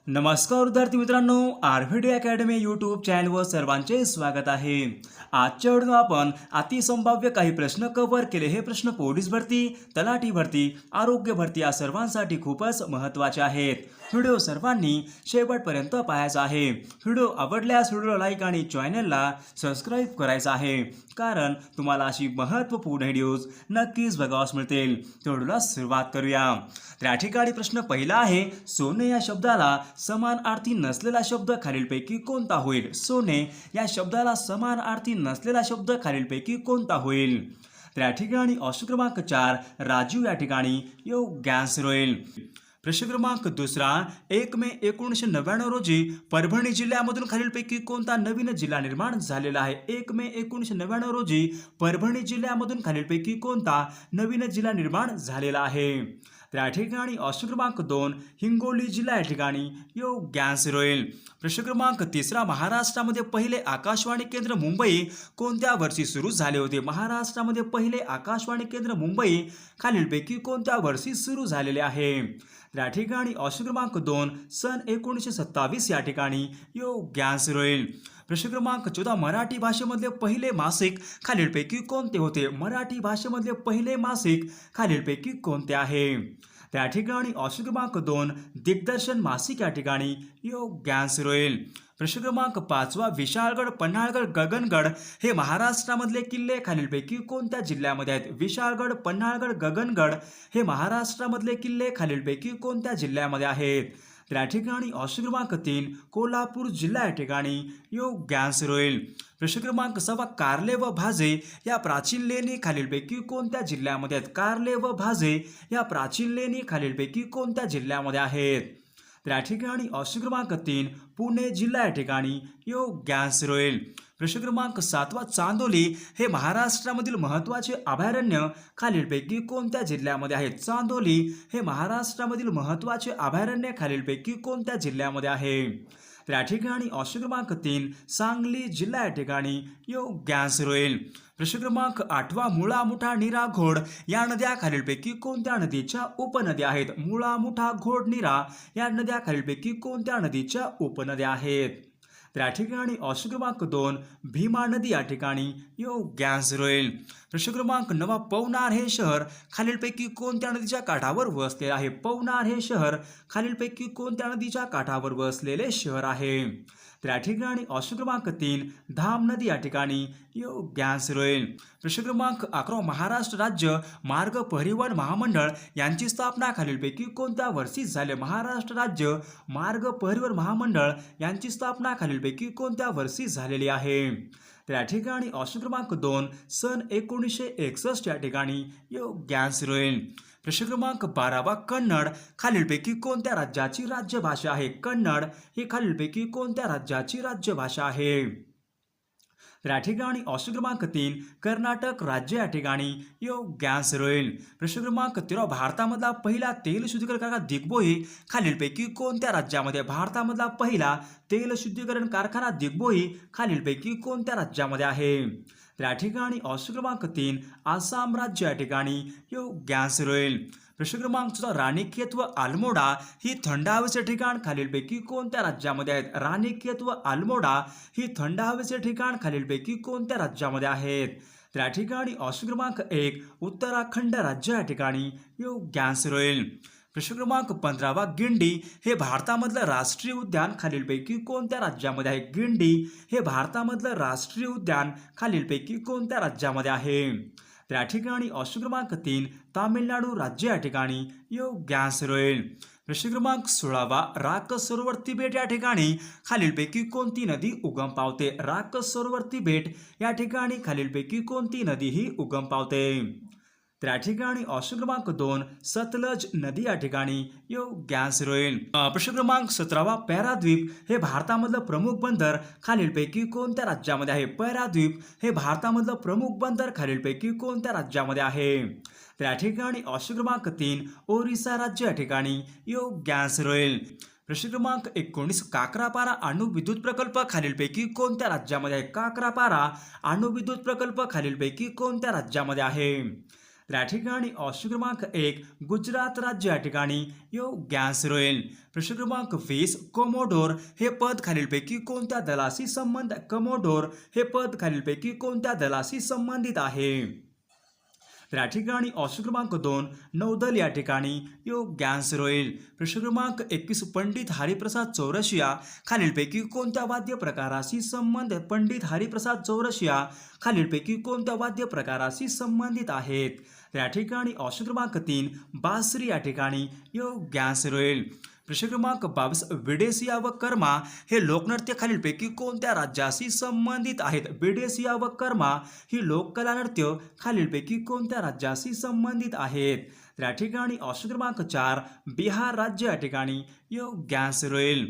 नमस्कार विद्यार्थी मित्रांनो, आरव्हीडी अकॅडमी यूट्यूब चॅनलवर सर्वांचे स्वागत आहे। आजच्या व्हिडिओ आपण अतिसंभाव्य काही प्रश्न कव्हर केले। हे प्रश्न पोलीस भरती, तलाठी भरती, आरोग्य भरती या सर्वांसाठी खूपच महत्त्वाचे आहेत। व्हिडिओ सर्वांनी शेवटपर्यंत पाहायचा आहे। व्हिडिओ आवडल्यास व्हिडिओला लाईक आणि चॅनलला सबस्क्राईब करायचं आहे, कारण तुम्हाला अशी महत्त्वपूर्ण व्हिडिओज नक्कीच बघावयास मिळतील। तर व्हिडिओला सुरुवात करूया। तर या ठिकाणी प्रश्न पहिला आहे, सोने या शब्दाला समानार्थी नसलेला शब्द खालीलपैकी कोणता होईल? सोने या शब्दाला समानार्थी नसलेला शब्द खालीलपैकी कोणता होईल? तर या ठिकाणी ऑप्शन क्रमांक 4 राजीव या ठिकाणी योग्य आन्सर होईल। प्रश्न क्रमांक दुसरा, 1 मे 1999 रोजी परभणी जिल्ह्यामधून खालीलपैकी कोणता नवीन जिल्हा निर्माण झालेला आहे? 1 मे 1999 रोजी परभणी जिल्ह्यामधून खालीलपैकी कोणता नवीन जिल्हा निर्माण झालेला आहे? तर या ठिकाणी ऑप्शन क्रमांक 2 हिंगोली जिल्हा या ठिकाणी योग्य आन्सर होईल। प्रश्न क्रमांक तिसरा, महाराष्ट्रामध्ये पहिले आकाशवाणी केंद्र मुंबई कोणत्या वर्षी सुरू झाले होते? महाराष्ट्रामध्ये पहिले आकाशवाणी केंद्र मुंबई खालीलपैकी कोणत्या वर्षी सुरू झालेले आहे? तर या ठिकाणी ऑप्शन क्रमांक 2 सन 1927 या ठिकाणी योग्य आन्सर होईल। प्रश्न क्रमांक 14, मराठी भाषेमधले पहिले मासिक खालीलपैकी कोणते होते? मराठी भाषेमधले पहिले मासिक खालीलपैकी कोणते आहे? त्या ठिकाणी ऑप्शन क्रमांक 2 दिग्दर्शन मासिक या ठिकाणी योग्य आन्सर होईल। प्रश्न क्रमांक 5, विशाळगड, पन्हाळगड, गगनगड हे महाराष्ट्रामधले किल्ले खालीलपैकी कोणत्या जिल्ह्यामध्ये आहेत? विशाळगड, पन्हाळगड, गगनगड हे महाराष्ट्रामधले किल्ले खालीलपैकी कोणत्या जिल्ह्यामध्ये आहेत? तर या ठिकाणी ऑप्शन क्रमांक 3 कोल्हापूर जिल्हा या ठिकाणी योग्य आन्सर होईल। प्रश्न क्रमांक 6, कारले व भाजे या प्राचीन लेणी खालीलपैकी कोणत्या जिल्ह्यामध्ये आहेत? कारले व भाजे या प्राचीन लेणी खालीलपैकी कोणत्या जिल्ह्यामध्ये आहेत? तर या ठिकाणी ऑप्शन क्रमांक 3 पुणे जिल्हा या ठिकाणी योग्य आन्सर होईल। प्रश्न क्रमांक 7, चांदोली हे महाराष्ट्रामधील महत्त्वाचे अभयारण्य खालीलपैकी कोणत्या जिल्ह्यामध्ये आहेत? चांदोली हे महाराष्ट्रामधील महत्त्वाचे अभयारण्य खालीलपैकी कोणत्या जिल्ह्यामध्ये आहे? तर या ठिकाणी ऑप्शन क्रमांक 3 सांगली जिल्हा या ठिकाणी योग्य आन्सर होईल। प्रश्न क्रमांक 8, मुळा, मुठा, नीरा, घोड या नद्या खालीलपैकी कोणत्या नदीच्या उपनद्या आहेत? मुळा, मुठा, घोड, नीरा या नद्या खालीलपैकी कोणत्या नदीच्या उपनद्या आहेत? तर या ठिकाणी ऑप्शन क्रमांक 2 भीमा नदी या ठिकाणी योग्य आन्सर होईल। प्रश्न क्रमांक 9, पवनार हे शहर खालीलपैकी कोणत्या नदीच्या काठावर वसलेले आहे? पवनार हे शहर खालीलपैकी कोणत्या नदीच्या काठावर वसलेले शहर आहे? तर या ठिकाणी ऑप्शन क्रमांक 3 धाम नदी या ठिकाणी योग्य आन्सर होईल। प्रश्न क्रमांक 11, महाराष्ट्र राज्य मार्ग परिवहन महामंडळ यांची स्थापना खालीलपैकी कोणत्या वर्षी झाली? महाराष्ट्र राज्य मार्ग परिवहन महामंडळ यांची स्थापना खालीलपैकी कोणत्या वर्षी झालेली आहे? तर या ठिकाणी ऑप्शन क्रमांक 2 सन 1961 या ठिकाणी योग्य आन्सर होईल। प्रश्न क्रमांक 12, कन्नड खालीलपैकी कोणत्या राज्याची राज्यभाषा आहे? कन्नड ही खालीलपैकी कोणत्या राज्याची राज्यभाषा आहे? तर या ठिकाणी ऑप्शन क्रमांक 3 कर्नाटक राज्य या ठिकाणी योग्य आन्सर होईल। प्रश्न क्रमांक 13, भारतामधला पहिला तेल शुद्धीकरण कारखाना दिग्बोई खालीलपैकी कोणत्या राज्यामध्ये? भारतामधला पहिला तेल शुद्धीकरण कारखाना दिग्बोई खालीलपैकी कोणत्या राज्यामध्ये आहे? तर या ठिकाणी ऑप्शन क्रमांक 3 आसाम राज्य या ठिकाणी योग्य आन्सर होईल। प्रश्न क्रमांक 14, राणीखेत व अल्मोडा ही थंड हवेचे ठिकाण खालीलपैकी कोणत्या राज्यामध्ये आहेत? राणीखेत व अल्मोडा ही थंड हवेचे ठिकाण खालीलपैकी कोणत्या राज्यामध्ये आहेत? तर या ठिकाणी ऑप्शन क्रमांक 1 उत्तराखंड राज्य या ठिकाणी योग्य आन्सर होईल। प्रश्न क्रमांक 15, गिंडी हे भारतामधलं राष्ट्रीय उद्यान खालीलपैकी कोणत्या राज्यामध्ये आहे? गिंडी हे भारतामधलं राष्ट्रीय उद्यान खालीलपैकी कोणत्या राज्यामध्ये आहे? तर या ठिकाणी ऑप्शन क्रमांक 3 तामिळनाडू राज्य या ठिकाणी योग्य आन्सर होईल। प्रश्न क्रमांक 16, राकस सरोवर तिबेट या ठिकाणी खालीलपैकी कोणती नदी उगम पावते? राकस सरोवर तिबेट या ठिकाणी खालीलपैकी कोणती नदी ही उगम पावते? तर या ठिकाणी ऑप्शन क्रमांक 2 सतलज नदी या ठिकाणी योग्य आन्सर होईल। प्रश्न क्रमांक 17, पॅराद्वीप हे भारतामधलं प्रमुख बंदर खालीलपैकी कोणत्या राज्यामध्ये आहे? पॅराद्वीप हे भारतामधलं प्रमुख बंदर खालीलपैकी कोणत्या राज्यामध्ये आहे? तर या ठिकाणी ऑप्शन क्रमांक 3 ओरिसा राज्य या ठिकाणी योग्य आन्सर होईल। प्रश्न क्रमांक 19, काकरापारा अणुविद्युत प्रकल्प खालीलपैकी कोणत्या राज्यामध्ये आहे? काकरापारा अणुविद्युत प्रकल्प खालीलपैकी कोणत्या राज्यामध्ये आहे? तर या ठिकाणी ऑप्शन क्रमांक 1 गुजरात राज्य या ठिकाणी योग्य आन्सर होईल. प्रश्न क्रमांक 20 कोमोडोर हे पद खालीलपैकी कोणत्या दलाशी कमोडोर हे पद खालीलपैकी कोणत्या दलाशी संबंधित आहे. तर या ठिकाणी ऑप्शन क्रमांक 2 नौदल या ठिकाणी योग्य आन्सर होईल. प्रश्न क्रमांक 21 पंडित हरिप्रसाद चौरसिया खालीलपैकी कोणत्या वाद्य प्रकाराशी पंडित हरिप्रसाद चौरसिया खालीलपैकी कोणत्या वाद्य प्रकाराशी संबंधित आहेत. तर या ठिकाणी ऑप्शन क्रमांक 3 बासरी या ठिकाणी योग्य आन्सर होईल. प्रश्न क्रमांक 22 विडेसिया व कर्मा हे लोकनृत्य खालीलपैकी कोणत्या राज्याशी संबंधित आहेत. विडेसिया व कर्मा ही लोककला नृत्य खालीलपैकी कोणत्या राज्याशी संबंधित आहेत. तर या ठिकाणी ऑप्शन क्रमांक 4 बिहार राज्य या ठिकाणी योग्य आन्सर होईल.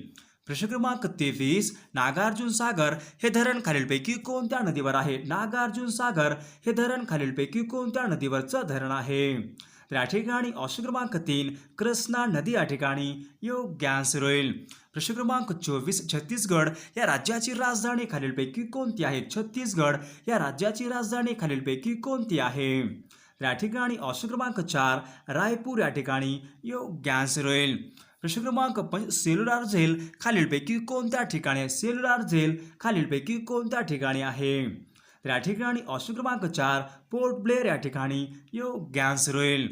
प्रश्न क्रमांक 23 नागार्जुन सागर हे धरण खालीलपैकी कोणत्या नदीवर आहे. नागार्जुन सागर हे धरण खालीलपैकी कोणत्या नदीवरचं धरण आहे. तर या ठिकाणी ऑप्शन क्रमांक 3 कृष्णा नदी या ठिकाणी योग्य आन्सर होईल. प्रश्न क्रमांक 24 छत्तीसगड या राज्याची राजधानी खालीलपैकी कोणती आहे. छत्तीसगड या राज्याची राजधानी खालीलपैकी कोणती आहे. तर या ठिकाणी ऑप्शन क्रमांक 4 रायपूर या ठिकाणी योग्य आन्सर होईल. प्रश्न क्रमांक 5 सेल्युलर जेल खालीलपैकी कोणत्या ठिकाणी आहे. सेल्युलर जेल खालीलपैकी कोणत्या ठिकाणी आहे. तर या ठिकाणी ऑप्शन क्रमांक 4 पोर्ट ब्लेअर या ठिकाणी योग्य आन्सर होईल.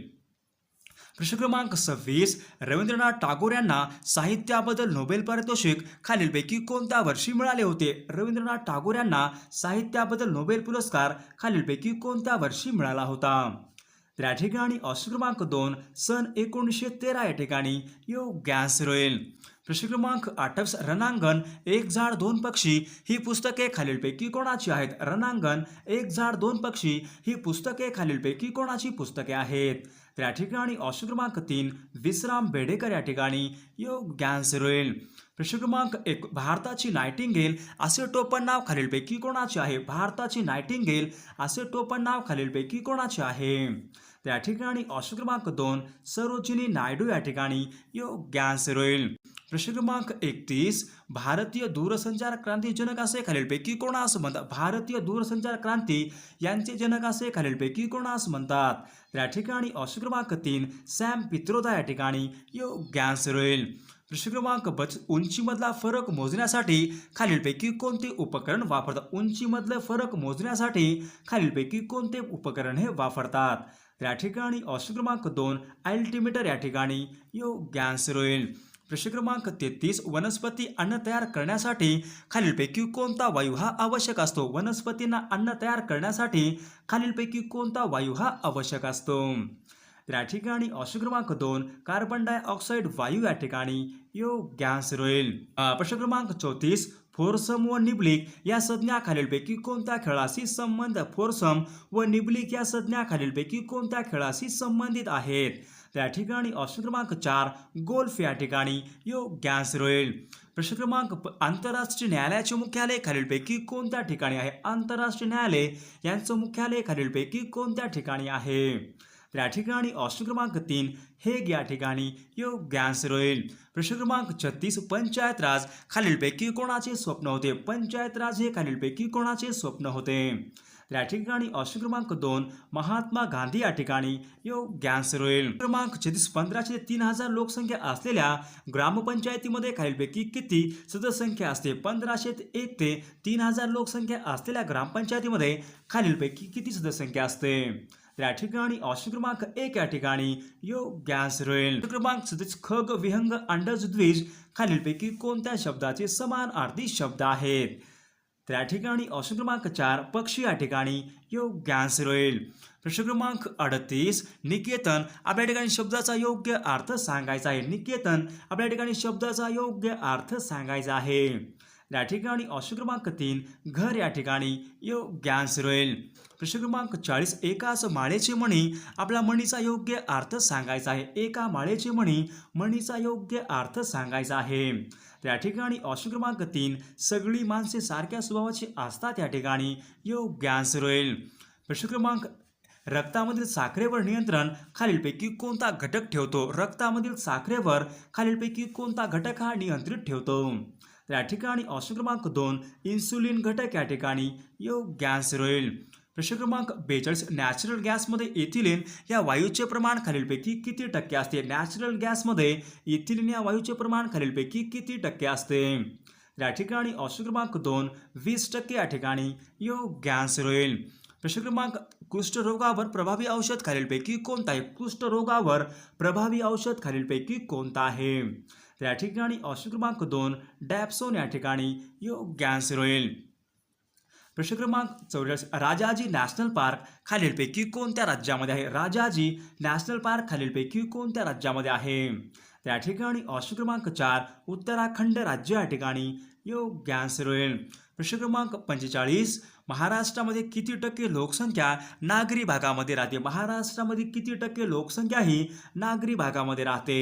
प्रश्न क्रमांक 26 रवींद्रनाथ टागोर यांना साहित्याबद्दल नोबेल पारितोषिक खालीलपैकी कोणत्या वर्षी मिळाले होते. रवींद्रनाथ टागोर यांना साहित्याबद्दल नोबेल पुरस्कार खालीलपैकी कोणत्या वर्षी मिळाला होता. तर या ठिकाणी ऑप्शन क्रमांक 2 सन 1913 या ठिकाणी योग्य आन्सर होईल. प्रश्न क्रमांक 28 रणांगण एक झाड दोन पक्षी ही पुस्तके खालीलपैकी कोणाची आहेत. रणांगण एक झाड दोन पक्षी ही पुस्तके खालीलपैकी कोणाची पुस्तके आहेत. तर या ठिकाणी ऑप्शन क्रमांक 3 विश्राम बेडेकर या ठिकाणी योग्य आन्सर होईल. प्रश्न क्रमांक 1 भारताची नायटिंगेल असे टोपण नाव खालीलपैकी कोणाचे आहे. भारताची नायटिंगेल असे टोपण नाव खालीलपैकी कोणाचे आहे. तर या ठिकाणी ऑप्शन क्रमांक 2 सरोजिनी नायडू या ठिकाणी योग्य आन्सर होईल. प्रश्न क्रमांक 31 भारतीय दूरसंचार क्रांती जनक असे खालीलपैकी कोणास म्हणतात. भारतीय दूरसंचार क्रांती यांचे जनक असे खालीलपैकी कोणास म्हणतात. तर या ठिकाणी ऑप्शन क्रमांक 3 सॅम पित्रोदा या ठिकाणी योग्य आन्सर होईल. प्रश्न क्रमांक 25 उंचीमधला फरक मोजण्यासाठी खालीलपैकी कोणते उपकरण वापरतात. उंचीमधले फरक मोजण्यासाठी खालीलपैकी कोणते उपकरण हे वापरतात. तर या ठिकाणी ऑप्शन क्रमांक 2 अल्टिमीटर या ठिकाणी योग्य आन्सर होईल. प्रश्न क्रमांक 33 वनस्पती अन्न तयार करण्यासाठी खालीलपैकी कोणता वायू हा आवश्यक असतो. वनस्पतींना अन्न तयार करण्यासाठी खालीलपैकी कोणता वायू हा आवश्यक असतो. तर या ठिकाणी ऑप्शन क्रमांक 2 कार्बन डायऑक्साईड वायू या ठिकाणी योग्य आन्सर होईल. प्रश्न क्रमांक 34 फोर्सम व निब्लिक या संज्ञा खालीलपैकी कोणत्या खेळाशी फोर्सम व निब्लिक या संज्ञा खालीलपैकी कोणत्या खेळाशी संबंधित आहेत. तर या ठिकाणी ऑप्शन क्रमांक 4 गोल्फ या ठिकाणी योग्य आन्सर होईल. प्रश्न क्रमांक आंतरराष्ट्रीय न्यायालयाचे मुख्यालय खालीलपैकी कोणत्या ठिकाणी आहे. आंतरराष्ट्रीय न्यायालय यांचं मुख्यालय खालीलपैकी कोणत्या ठिकाणी आहे. तर या ठिकाणी ऑप्शन क्रमांक 3 हेग या ठिकाणी योग्य आन्सर होईल. प्रश्न क्रमांक 36 पंचायत राज खालीलपैकी कोणाचे स्वप्न होते. पंचायत राज हे खालीलपैकी कोणाचे स्वप्न होते. तर या ठिकाणी ऑप्शन क्रमांक 2 महात्मा गांधी या ठिकाणी योग्य आन्सर होईल. क्रमांक 36 1500 ते 3000 लोकसंख्या असलेल्या ग्रामपंचायतीमध्ये खालीलपैकी किती सदस्यसंख्या असते. 1500 ते 3000 लोकसंख्या असलेल्या ग्रामपंचायतीमध्ये खालीलपैकी किती सदस्यसंख्या असते. तर या ठिकाणी ऑप्शन क्रमांक 1 या ठिकाणी योग्य आन्सर होईल. क्रमांक 37 खग विहंग अंडज द्विज खालीलपैकी कोणत्या शब्दाचे समानार्थी शब्द आहेत. तर या ठिकाणी ऑप्शन क्रमांक 4 पक्षी या ठिकाणी योग्य आन्सर होईल. प्रश्न क्रमांक 38 निकेतन आपल्या ठिकाणी शब्दाचा योग्य अर्थ सांगायचा आहे. निकेतन आपल्या ठिकाणी शब्दाचा योग्य अर्थ सांगायचा आहे. या ठिकाणी ऑप्शन क्रमांक 3 घर या ठिकाणी योग्य आन्सर होईल. प्रश्न क्रमांक 40 एकाच माळेचे मणी आपला मणीचा योग्य अर्थ सांगायचा आहे. एका माळेचे मणी मणीचा योग्य अर्थ सांगायचा आहे. या ठिकाणी ऑप्शन क्रमांक 3 सगळी माणसे सारख्या स्वभावाची असतात या ठिकाणी योग्य आन्सर होईल. प्रश्न क्रमांक रक्तामधील साखरेवर नियंत्रण खालीलपैकी कोणता घटक ठेवतो. रक्तामधील साखरेवर खालीलपैकी कोणता घटक हा नियंत्रित ठेवतो. तर या ठिकाणी ऑप्शन क्रमांक 2 इन्सुलिन घटक या ठिकाणी योग्य आन्सर होईल. प्रश्न क्रमांक 42 नॅचरल गॅसमध्ये इथिलीन या वायूचे प्रमाण खालीलपैकी किती टक्के असते? नॅचरल गॅसमध्ये इथिलीन या वायूचे प्रमाण खालीलपैकी किती टक्के असते? या ठिकाणी ऑप्शन क्रमांक 2 20% या ठिकाणी योग्य आन्सर होईल. प्रश्न क्रमांक कुष्ठरोगावर प्रभावी औषध खालीलपैकी कोणतं आहे? कुष्ठरोगावर प्रभावी औषध खालीलपैकी कोणतं आहे? या ठिकाणी ऑप्शन क्रमांक 2 डॅप्सोन या ठिकाणी योग्य आन्सर होईल. प्रश्न क्रमांक 44 राजाजी नॅशनल पार्क खालीलपैकी कोणत्या राज्यामध्ये आहे? राजाजी नॅशनल पार्क खालीलपैकी कोणत्या राज्यामध्ये आहे? त्या ठिकाणी ऑप्शन क्रमांक 4 उत्तराखंड राज्य या ठिकाणी योग्य आन्सर होईल. प्रश्न क्रमांक 45 महाराष्ट्रामध्ये किती टक्के लोकसंख्या नागरी भागामध्ये राहते? महाराष्ट्रामध्ये किती टक्के लोकसंख्या ही नागरी भागामध्ये राहते?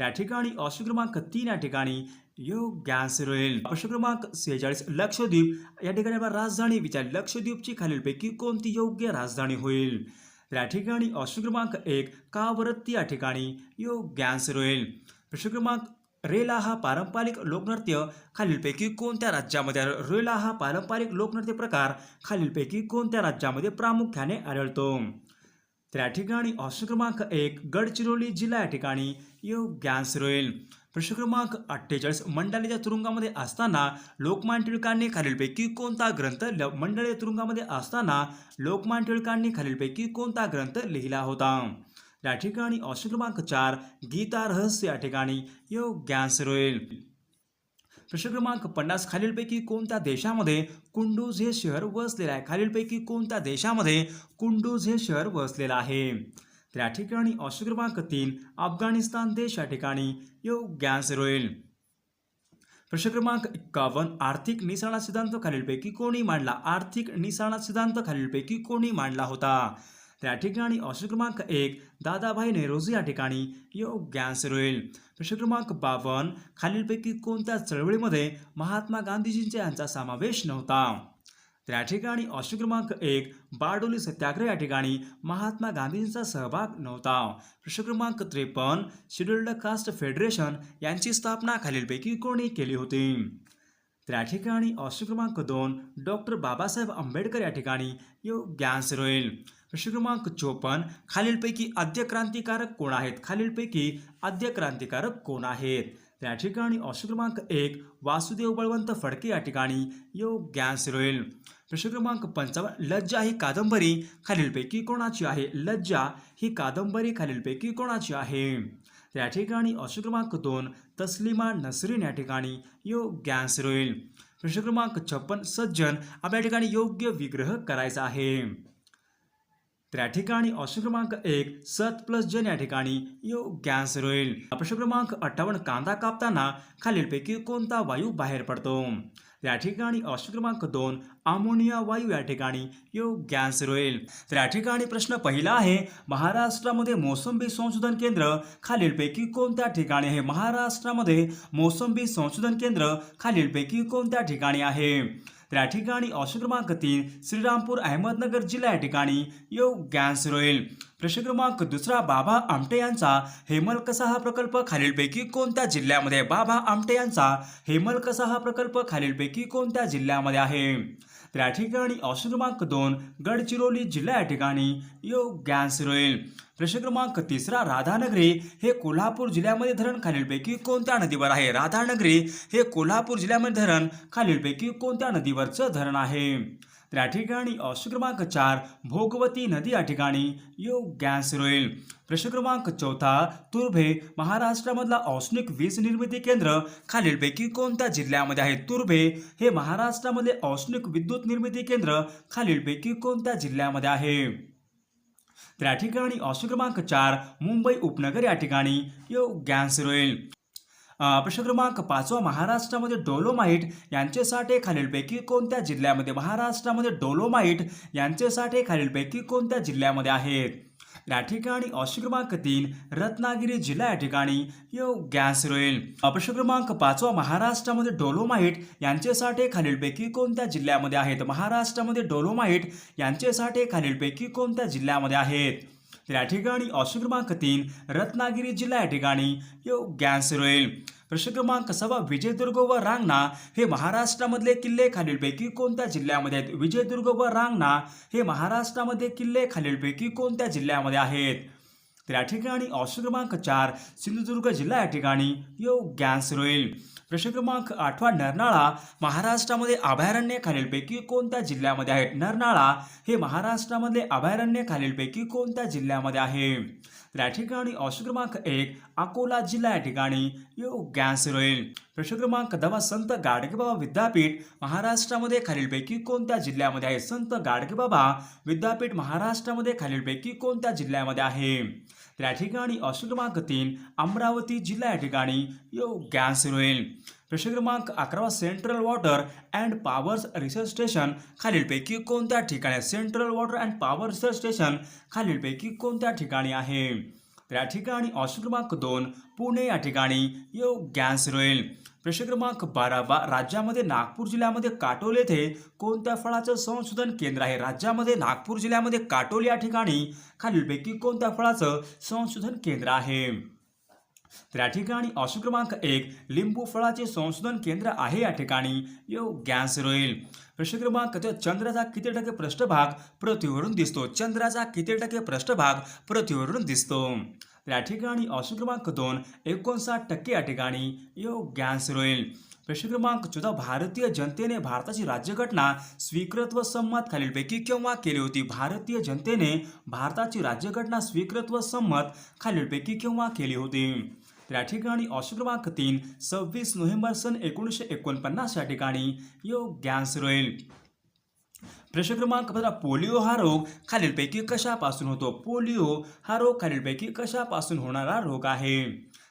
या ठिकाणी ऑप्शन क्रमांक 3 या ठिकाणी योग्य आन्सर होईल. प्रश्न क्रमांक 46 लक्षद्वीप या ठिकाणी आपण राजधानी विचारली. लक्षद्वीपची खालीलपैकी कोणती योग्य राजधानी होईल? या ठिकाणी ऑप्शन क्रमांक 1 कावरत्ती या ठिकाणी योग्य आन्सर होईल. प्रश्न क्रमांक रेला हा पारंपरिक लोकनृत्य खालीलपैकी कोणत्या राज्यामध्ये? रेला हा पारंपरिक लोकनृत्य प्रकार खालीलपैकी कोणत्या राज्यामध्ये प्रामुख्याने आढळतो? तर या ठिकाणी ऑप्शन क्रमांक 1 गडचिरोली जिल्हा या ठिकाणी योग्य आन्सर होईल. प्रश्न क्रमांक 48 मंडालेच्या तुरुंगामध्ये असताना लोकमान्य टिळकांनी खालीलपैकी कोणता ग्रंथ मंडाले तुरुंगामध्ये असताना लोकमान्य टिळकांनी खालीलपैकी कोणता ग्रंथ लिहिला होता? या ठिकाणी ऑप्शन क्रमांक 4 गीता रहस्य या ठिकाणी योग्य आन्सर होईल. प्रश्न क्रमांक 50 खालीलपैकी कोणत्या देशामध्ये कुंडूज हे शहर वसलेले आहे? खालीलपैकी कोणत्या देशामध्ये कुंडूज हे शहर वसलेलं आहे? तर या ठिकाणी ऑप्शन क्रमांक 3 अफगाणिस्तान देश या ठिकाणी योग्य आन्सर होईल. प्रश्न क्रमांक 51 आर्थिक निसरणाचा सिद्धांत खालीलपैकी कोणी मांडला? आर्थिक निसरणाचा सिद्धांत खालीलपैकी कोणी मांडला होता? त्या ठिकाणी ऑप्शन क्रमांक 1 दादाभाई नौरोजी या ठिकाणी योग्य आन्सर होईल. प्रश्न क्रमांक 52 खालीलपैकी कोणत्या चळवळीमध्ये महात्मा गांधीजींचा यांचा समावेश नव्हता? तर या ठिकाणी ऑप्शन क्रमांक 1 बारडोली सत्याग्रह या ठिकाणी महात्मा गांधींचा सहभाग नव्हता. प्रश्न क्रमांक 53 शेड्युल्ड कास्ट फेडरेशन यांची स्थापना खालीलपैकी कोणी केली होती? तर या ठिकाणी ऑप्शन क्रमांक 2 डॉक्टर बाबासाहेब आंबेडकर या ठिकाणी योग्य आन्सर होईल. प्रश्न क्रमांक 54 खालीलपैकी आद्य क्रांतिकारक कोण आहेत? खालीलपैकी आद्य क्रांतिकारक कोण आहेत? त्या ठिकाणी ऑप्शन क्रमांक 1 वासुदेव बळवंत फडके या ठिकाणी योग्य आन्सर होईल. प्रश्न क्रमांक 55 लज्जा ही कादंबरी खालीलपैकी कोणाची आहे? लज्जा ही कादंबरी खालीलपैकी कोणाची आहे? त्या ठिकाणी ऑप्शन क्रमांक 2 तस्लिमा नसरीन या ठिकाणी योग्य आन्सर होईल. प्रश्न क्रमांक 56 सज्जन आपल्या ठिकाणी योग्य विग्रह करायचा आहे. तर या ठिकाणी ऑप्शन क्रमांक 1 सत प्लस जन या ठिकाणी योग्य आन्सर होईल. प्रश्न क्रमांक 58 कांदा कापताना खालीलपैकी कोणता वायू बाहेर पडतो? या ठिकाणी ऑप्शन क्रमांक 2 अमोनिया वायू या ठिकाणी योग्य आन्सर होईल. तर या ठिकाणी प्रश्न पहिला आहे महाराष्ट्रामध्ये मोसंबी संशोधन केंद्र खालीलपैकी कोणत्या ठिकाणी आहे? महाराष्ट्रामध्ये मोसंबी संशोधन केंद्र खालीलपैकी कोणत्या ठिकाणी आहे? तर या ठिकाणी ऑप्शन क्रमांक 3 श्रीरामपूर अहमदनगर जिल्हा या ठिकाणी योग्य आन्सर होईल. प्रश्न क्रमांक 2 बाबा आमटे यांचा हेमलकसा हा प्रकल्प खालीलपैकी कोणत्या जिल्ह्यामध्ये आहे? बाबा आमटे यांचा हेमलकसा हा प्रकल्प खालीलपैकी कोणत्या जिल्ह्यामध्ये आहे? तर या ठिकाणी ऑप्शन क्रमांक 2 गडचिरोली जिल्हा या ठिकाणी योग्य आन्सर होईल. प्रश्न क्रमांक 3 राधानगरी हे कोल्हापूर जिल्ह्यामध्ये धरण खालीलपैकी कोणत्या नदीवर आहे? राधानगरी हे कोल्हापूर जिल्ह्यामध्ये धरण खालीलपैकी कोणत्या नदीवरचं धरण आहे? तर या ठिकाणी ऑप्शन क्रमांक 4 भोगवती नदी या ठिकाणी योग्य आन्सर होईल. प्रश्न क्रमांक 4 तुर्भे महाराष्ट्रामधला औष्णिक वीज निर्मिती केंद्र खालीलपैकी कोणत्या जिल्ह्यामध्ये आहे? तुर्भे हे महाराष्ट्रामध्ये औष्णिक विद्युत निर्मिती केंद्र खालीलपैकी कोणत्या जिल्ह्यामध्ये आहे? तर या ठिकाणी ऑप्शन क्रमांक 4 मुंबई उपनगर या ठिकाणी योग्य आन्सर होईल. प्रश्न क्रमांक 5 महाराष्ट्रामध्ये डोलोमाइट यांचे साठे खालीलपैकी कोणत्या जिल्ह्यामध्ये? महाराष्ट्रामध्ये डोलोमाइट यांचे साठे खालीलपैकी कोणत्या जिल्ह्यामध्ये आहेत? या ठिकाणी ऑप्शन क्रमांक 3 रत्नागिरी जिल्हा या ठिकाणी योग्य आन्सर होईल. प्रश्न क्रमांक 5 महाराष्ट्रामध्ये डोलोमाइट यांचे साठे खालीलपैकी कोणत्या जिल्ह्यामध्ये आहेत? महाराष्ट्रामध्ये डोलोमाइट यांचे साठे खालीलपैकी कोणत्या जिल्ह्यामध्ये आहेत? तर या ठिकाणी ऑप्शन क्रमांक 3 रत्नागिरी जिल्हा या ठिकाणी योग्य आन्सर होईल. प्रश्न क्रमांक 6 विजयदुर्ग व रांगणा हे महाराष्ट्रामधले किल्ले खालीलपैकी कोणत्या जिल्ह्यामध्ये आहेत? विजयदुर्ग व रांगणा हे महाराष्ट्रामध्ये किल्ले खालीलपैकी कोणत्या जिल्ह्यामध्ये आहेत? तर या ठिकाणी ऑप्शन क्रमांक 4 सिंधुदुर्ग जिल्हा या ठिकाणी योग्य आन्सर होईल. प्रश्न क्रमांक 8 नरनाळा महाराष्ट्रामध्ये अभयारण्य खालीलपैकी कोणत्या जिल्ह्यामध्ये आहेत? नरनाळा हे महाराष्ट्रामधले अभयारण्य खालीलपैकी कोणत्या जिल्ह्यामध्ये आहे? तर या ठिकाणी ऑप्शन क्रमांक 1 अकोला जिल्हा या ठिकाणी योग्य आन्सर होईल. प्रश्न क्रमांक 10 संत गाडगेबाबा विद्यापीठ महाराष्ट्रामध्ये खालीलपैकी कोणत्या जिल्ह्यामध्ये आहे? संत गाडगेबाबा विद्यापीठ महाराष्ट्रामध्ये खालीलपैकी कोणत्या जिल्ह्यामध्ये आहे? तर या ठिकाणी ऑप्शन क्रमांक 3 अमरावती जिल्हा या ठिकाणी योग्य आन्सर होईल. प्रश्न क्रमांक 11 central water and power research station खालीलपैकी कोणत्या ठिकाणी आहे? Central water and power research station खालीलपैकी कोणत्या ठिकाणी आहे? तर या ठिकाणी ऑप्शन क्रमांक 2 पुणे या ठिकाणी योग्य आन्सर होईल. प्रश्न क्रमांक 12 राज्यामध्ये नागपूर जिल्ह्यामध्ये काटोल येथे कोणत्या फळाचं संशोधन केंद्र आहे? राज्यामध्ये नागपूर जिल्ह्यामध्ये काटोल या ठिकाणी खालीलपैकी कोणत्या फळाचं संशोधन केंद्र आहे? तर या ठिकाणी ऑप्शन क्रमांक 1 लिंबू फळाचे संशोधन केंद्र आहे या ठिकाणी योग्य आन्सर होईल. प्रश्न क्रमांक 3 चंद्राचा किती टक्के पृष्ठभाग पृथ्वीवरून दिसतो? चंद्राचा किती टक्के पृष्ठभाग पृथ्वीवरून दिसतो? तर या ठिकाणी ऑप्शन क्रमांक 2 59% या ठिकाणी योग्य आन्सर होईल. प्रश्न क्रमांक 14 भारतीय जनतेने भारताची राज्यघटना स्वीकृत व संमत खालीलपैकी केव्हा केली होती? भारतीय जनतेने भारताची राज्यघटना स्वीकृत व संमत खालीलपैकी केव्हा केली होती? तर या ठिकाणी ऑप्शन क्रमांक 3 26 नोव्हेंबर सन 1949 या ठिकाणी योग्य आन्सर होईल. प्रश्न क्रमांक 15 पोलिओ हा रोग खालीलपैकी कशापासून होतो? पोलिओ हा रोग खालीलपैकी कशापासून होणारा रोग आहे?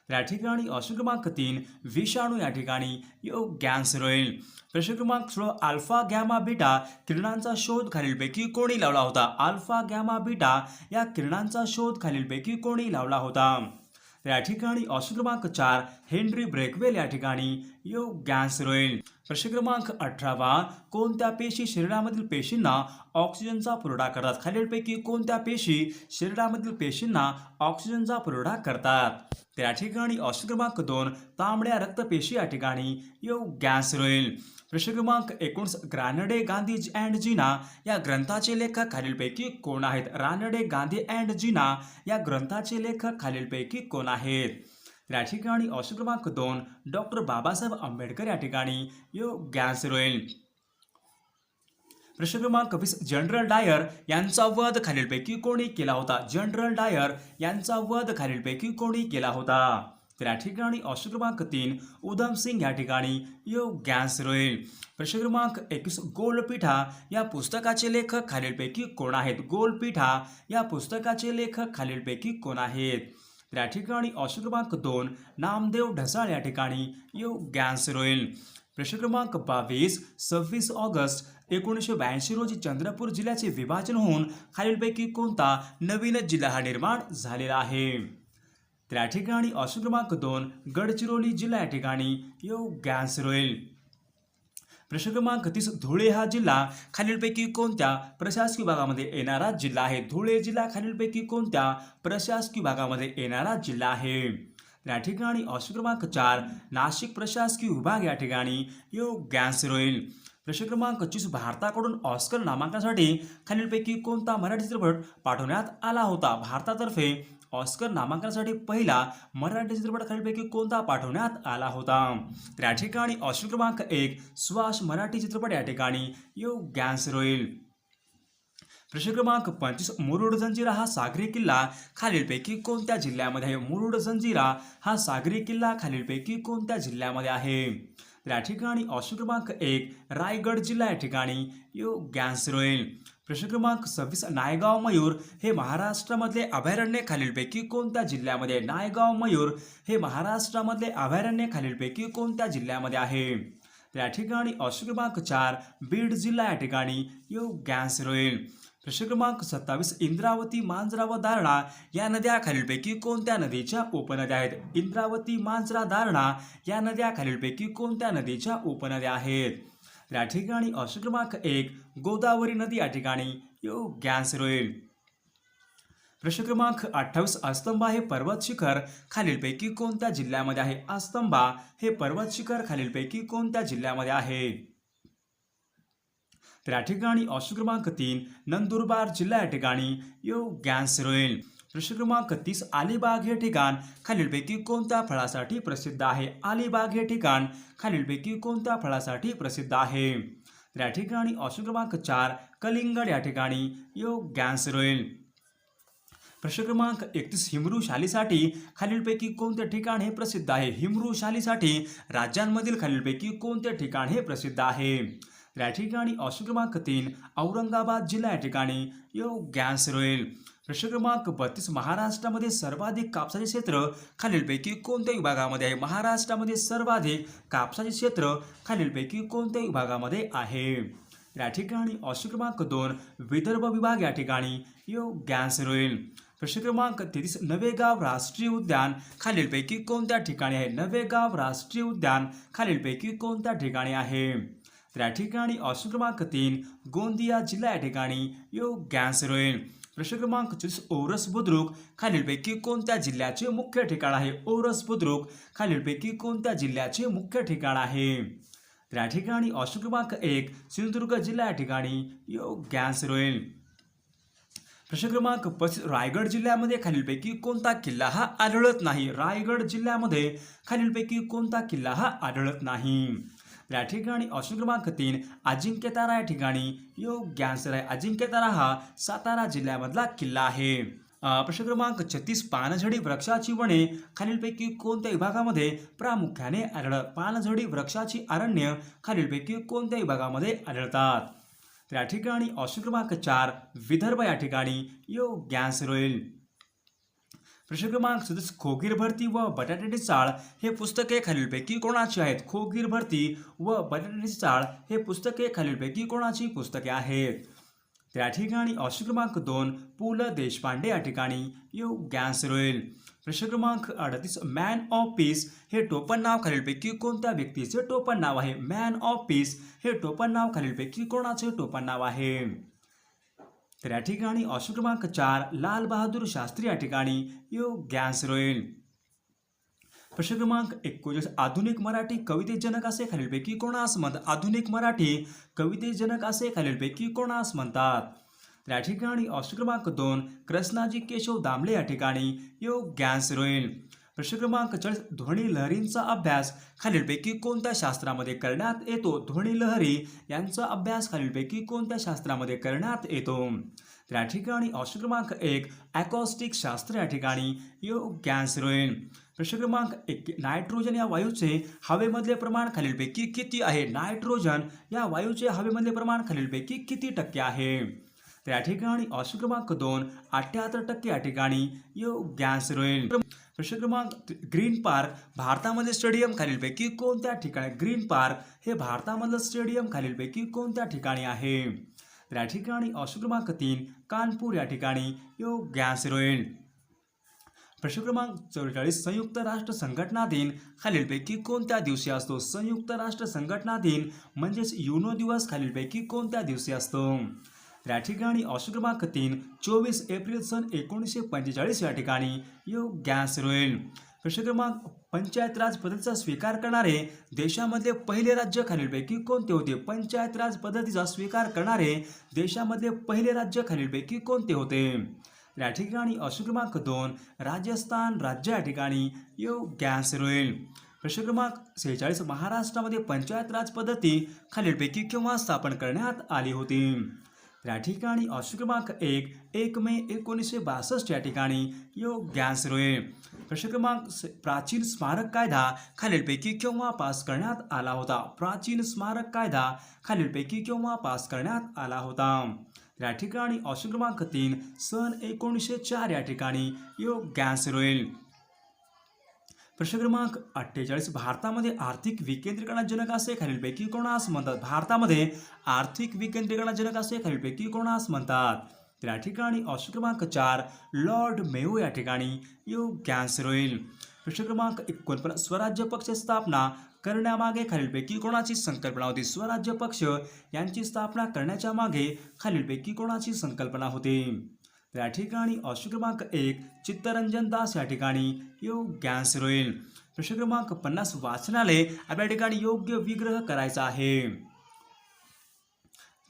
तर या ठिकाणी ऑप्शन क्रमांक 3 विषाणू या ठिकाणी योग्य आन्सर होईल. प्रश्न क्रमांक 16 अल्फा गॅमा बीटा किरणांचा शोध खालीलपैकी कोणी लावला होता? अल्फा गॅमा बीटा या किरणांचा शोध खालीलपैकी कोणी लावला होता? तर या ठिकाणी ऑप्शन क्रमांक 4 हेनरी ब्रेकवेल या ठिकाणी योग्य आन्सर होईल. प्रश्न क्रमांक 18 कोणत्या पेशी शरीरामधील पेशींना ऑक्सिजनचा पुरवठा करतात? खालीलपैकी कोणत्या पेशी शरीरामधील पेशींना ऑक्सिजनचा पुरवठा करतात? तर या ठिकाणी ऑप्शन क्रमांक 2 तांबड्या रक्तपेशी या ठिकाणी योग्य आन्सर होईल. प्रश्न क्रमांक 19 रानडे गांधी अँड जीना या ग्रंथाचे लेखक खालीलपैकी कोण आहेत? रानडे गांधी अँड जीना या ग्रंथाचे लेखक खालीलपैकी कोण आहेत? तर या ठिकाणी ऑप्शन क्रमांक 2 डॉक्टर बाबासाहेब आंबेडकर या ठिकाणी योग्य आन्सर होईल. प्रश्न क्रमांक 20 जनरल डायर यांचा वध खालीलपैकी कोणी केला होता? जनरल डायर यांचा वध खालीलपैकी कोणी केला होता? तर या ठिकाणी ऑप्शन क्रमांक 3 उधम सिंग या ठिकाणी योग्य आन्सर होईल. प्रश्न क्रमांक 21 गोलपीठा या पुस्तकाचे लेखक खालीलपैकी कोण आहेत? गोलपीठा या पुस्तकाचे लेखक खालीलपैकी कोण आहेत? तर या ठिकाणी ऑप्शन क्रमांक 2 नामदेव ढसाळ या ठिकाणी योग्य आन्सर होईल. प्रश्न क्रमांक 22 26 ऑगस्ट 1982 रोजी चंद्रपूर जिल्ह्याचे विभाजन होऊन खालीलपैकी कोणता नवीन जिल्हा निर्माण झालेला आहे? तर या ठिकाणी ऑप्शन क्रमांक 2 गडचिरोली जिल्हा या ठिकाणी योग्य आन्सर होईल. प्रश्न क्रमांक 30 धुळे हा जिल्हा खालीलपैकी कोणत्या प्रशासकीय विभागामध्ये येणारा जिल्हा आहे? धुळे जिल्हा खालीलपैकी कोणत्या प्रशासकीय विभागामध्ये येणारा जिल्हा आहे? या ठिकाणी ऑप्शन क्रमांक 4 नाशिक प्रशासकीय विभाग या ठिकाणी योग्य आन्सर होईल. प्रश्न क्रमांक 25 भारताकडून ऑस्कर नामांकनासाठी खालीलपैकी कोणता मराठी चित्रपट पाठवण्यात आला होता? भारतातर्फे ऑस्कर नामांकनासाठी पहिला मराठी चित्रपट खालीलपैकी कोणता पाठवण्यात आला होता? तर या ठिकाणी ऑप्शन क्रमांक 1 श्वास मराठी चित्रपट या ठिकाणी योग्य आन्सर होईल. प्रश्न क्रमांक 25 मुरुड जंजिरा हा सागरी किल्ला खालीलपैकी कोणत्या जिल्ह्यामध्ये आहे? मुरुड जंजिरा हा सागरी किल्ला खालीलपैकी कोणत्या जिल्ह्यामध्ये आहे? तर या ठिकाणी ऑप्शन क्रमांक 1 रायगड जिल्हा या ठिकाणी योग्य आन्सर होईल. प्रश्न क्रमांक 26 नायगाव मयूर हे महाराष्ट्रामधले अभयारण्य खालीलपैकी कोणत्या जिल्ह्यामध्ये आहे? नायगाव मयूर हे महाराष्ट्रामधले अभयारण्य खालीलपैकी कोणत्या जिल्ह्यामध्ये आहे? तर या ठिकाणी ऑप्शन क्रमांक 4 बीड जिल्हा या ठिकाणी योग्य आन्सर होईल. प्रश्न क्रमांक 27 इंद्रावती मांजरा व दारणा या नद्या खालीलपैकी कोणत्या नदीच्या उपनद्या आहेत? इंद्रावती मांजरा दारणा या नद्या खालीलपैकी कोणत्या नदीच्या उपनद्या आहेत? या ठिकाणी ऑप्शन क्रमांक 1 गोदावरी नदी या ठिकाणी योग्य आन्सर होईल. प्रश्न क्रमांक 28 अस्तंबा हे पर्वत शिखर खालीलपैकी कोणत्या जिल्ह्यामध्ये आहे? अस्तंबा हे पर्वत शिखर खालीलपैकी कोणत्या जिल्ह्यामध्ये आहे? तर या ठिकाणी ऑप्शन क्रमांक 3 नंदुरबार जिल्हा या ठिकाणी योग्य आन्सर होईल. प्रश्न क्रमांक 30 अलिबाग हे ठिकाण खालीलपैकी कोणत्या फळासाठी प्रसिद्ध आहे? अलिबाग हे ठिकाण खालीलपैकी कोणत्या फळासाठी प्रसिद्ध आहे? तर या ठिकाणी ऑप्शन क्रमांक 4 कलिंगड या ठिकाणी योग्य आन्सर होईल. प्रश्न क्रमांक 31 हिमरू शालीसाठी खालीलपैकी कोणते ठिकाण हे प्रसिद्ध आहे? हिमरू शालीसाठी राज्यांमधील खालीलपैकी कोणते ठिकाण हे प्रसिद्ध आहे? तर या ठिकाणी ऑप्शन क्रमांक 3 औरंगाबाद जिल्हा या ठिकाणी योग्य आन्सर होईल. प्रश्न क्रमांक 32 महाराष्ट्रामध्ये सर्वाधिक कापसाचे क्षेत्र खालीलपैकी कोणत्या विभागामध्ये आहे? महाराष्ट्रामध्ये सर्वाधिक कापसाचे क्षेत्र खालीलपैकी कोणत्या विभागामध्ये आहे? तर या ठिकाणी ऑप्शन क्रमांक 2 विदर्भ विभाग या ठिकाणी योग्य आन्सर होईल. प्रश्न क्रमांक 33 नवेगाव राष्ट्रीय उद्यान खालीलपैकी कोणत्या ठिकाणी आहे? नवेगाव राष्ट्रीय उद्यान खालीलपैकी कोणत्या ठिकाणी आहे? तर या ठिकाणी ऑप्शन क्रमांक 3 गोंदिया जिल्हा या ठिकाणी योग्य आन्सर होईल. प्रश्न क्रमांक 24 ओरस बुद्रुक खालीलपैकी कोणत्या जिल्ह्याचे मुख्य ठिकाण आहे? ओरस बुद्रुक खालीलपैकी कोणत्या जिल्ह्याचे मुख्य ठिकाण आहे? तर या ठिकाणी ऑप्शन क्रमांक 1 सिंधुदुर्ग जिल्हा या ठिकाणी योग्य आन्सर होईल. प्रश्न क्रमांक 25 रायगड जिल्ह्यामध्ये खालीलपैकी कोणता किल्ला हा आढळत नाही? रायगड जिल्ह्यामध्ये खालीलपैकी कोणता किल्ला हा आढळत नाही? या ठिकाणी ऑप्शन क्रमांक 3 अजिंक्यतारा या ठिकाणी योग्य आन्सर आहे. अजिंक्यतारा हा सातारा जिल्ह्यामधला किल्ला आहे. प्रश्न क्रमांक 36 पानझडी वृक्षाची वने खालीलपैकी कोणत्या विभागामध्ये प्रामुख्याने आढळतात? पानझडी वृक्षाची अरण्य खालीलपैकी कोणत्या विभागामध्ये आढळतात? तर या ठिकाणी ऑप्शन क्रमांक 4 विदर्भ या ठिकाणी योग्य आन्सर होईल. प्रश्न क्रमांक 37 खोगीर भरती व बटाट्याची चाळ हे पुस्तके खालीलपैकी कोणाची आहेत? खोगीर भरती व बटाट्याची चाळ हे पुस्तके खालीलपैकी कोणाची पुस्तके आहेत? तर या ठिकाणी ऑप्शन क्रमांक 2 पु ल देशपांडे या ठिकाणी योग्य आन्सर होईल. प्रश्न क्रमांक 38 मॅन ऑफ पीस हे टोपण नाव खालीलपैकी कोणत्या व्यक्तीचे टोपण नाव आहे? मॅन ऑफ पीस हे टोपण नाव खालीलपैकी कोणाचे टोपण नाव आहे? तर या ठिकाणी ऑप्शन क्रमांक 4 लाल बहादूर शास्त्री या ठिकाणी योग्य आन्सर होईल. प्रश्न क्रमांक 39 आधुनिक मराठी कवितेजनक असे खालीलपैकी कोणास म्हणतात? आधुनिक मराठी कवितेजनक असे खालीलपैकी कोणास म्हणतात? तर या ठिकाणी ऑप्शन क्रमांक 2 कृष्णाजी केशव दामले या ठिकाणी योग्य आन्सर होईल. प्रश्न क्रमांक 40 ध्वनी लहरींचा अभ्यास खालीलपैकी कोणत्या शास्त्रामध्ये करण्यात येतो? ध्वनी लहरी यांचा अभ्यास खालीलपैकी कोणत्या शास्त्रामध्ये करण्यात येतो? तर या ठिकाणी ऑप्शन क्रमांक 1 अकॉस्टिक शास्त्र या ठिकाणी योग्य आन्सर होईल. प्रश्न क्रमांक 1 नायट्रोजन या वायूचे हवेमधले प्रमाण खालीलपैकी किती आहे? नायट्रोजन या वायूचे हवेमधले प्रमाण खालीलपैकी किती टक्के आहे? तर या ठिकाणी ऑप्शन क्रमांक 2 78% या ठिकाणी योग्य आन्सर होईल. प्रश्न क्रमांक ग्रीन पार्क भारतामधील स्टेडियम खालीलपैकी कोणत्या ठिकाणी? ग्रीन पार्क हे भारतामधलं स्टेडियम खालीलपैकी कोणत्या ठिकाणी आहे? तर या ठिकाणी ऑप्शन क्रमांक 3 कानपूर या ठिकाणी योग्य आन्सर होईल. प्रश्न क्रमांक 44 संयुक्त राष्ट्र संघटना दिन खालीलपैकी कोणत्या दिवशी असतो? संयुक्त राष्ट्र संघटना दिन म्हणजेच युनो दिवस खालीलपैकी कोणत्या दिवशी असतो? या ठिकाणी ऑप्शन क्रमांक 3 24 एप्रिल सन 1945 या ठिकाणी योग्य आन्सर होईल. प्रश्न क्रमांक पंचायत राज पद्धतीचा स्वीकार करणारे देशामधले पहिले राज्य खालीलपैकी कोणते होते? पंचायत राज पद्धतीचा स्वीकार करणारे देशामधले पहिले राज्य खालीलपैकी कोणते होते? या ठिकाणी ऑप्शन क्रमांक 2 राजस्थान राज्य या ठिकाणी योग्य आन्सर होईल. प्रश्न क्रमांक 46 महाराष्ट्रामध्ये पंचायत राज पद्धती खालीलपैकी केव्हा स्थापन करण्यात आली होती? या ठिकाणी ऑप्शन क्रमांक 1 मे 1962 या ठिकाणी योग्य आन्सर होईल. प्रश्न क्रमांक प्राचीन स्मारक कायदा खालीलपैकी केव्हा पास करण्यात आला होता? प्राचीन स्मारक कायदा खालीलपैकी केव्हा पास करण्यात आला होता? या ठिकाणी ऑप्शन क्रमांक 3 सन 1904 या ठिकाणी योग्य आन्सर होईल. प्रश्न क्रमांक 48 भारतामध्ये आर्थिक विकेंद्रीकरणजनक असे खालीलपैकी कोणास म्हणतात? भारतामध्ये आर्थिक विकेंद्रीकरणजनक असे खालीलपैकी कोणास म्हणतात? तर या ठिकाणी ऑप्शन क्रमांक 4 लॉर्ड मेयो या ठिकाणी योग्य आन्सर होईल. प्रश्न क्रमांक 49 स्वराज्य पक्ष स्थापना करण्यामागे खालीलपैकी कोणाची संकल्पना होती? स्वराज्य पक्ष यांची स्थापना करण्याच्या मागे खालीलपैकी कोणाची संकल्पना होती? तर या ठिकाणी ऑप्शन क्रमांक 1 चित्तरंजन दास या ठिकाणी योग्य आन्सर होईल. प्रश्न क्रमांक 50 वाचनालय आपल्या ठिकाणी योग्य विग्रह करायचा आहे.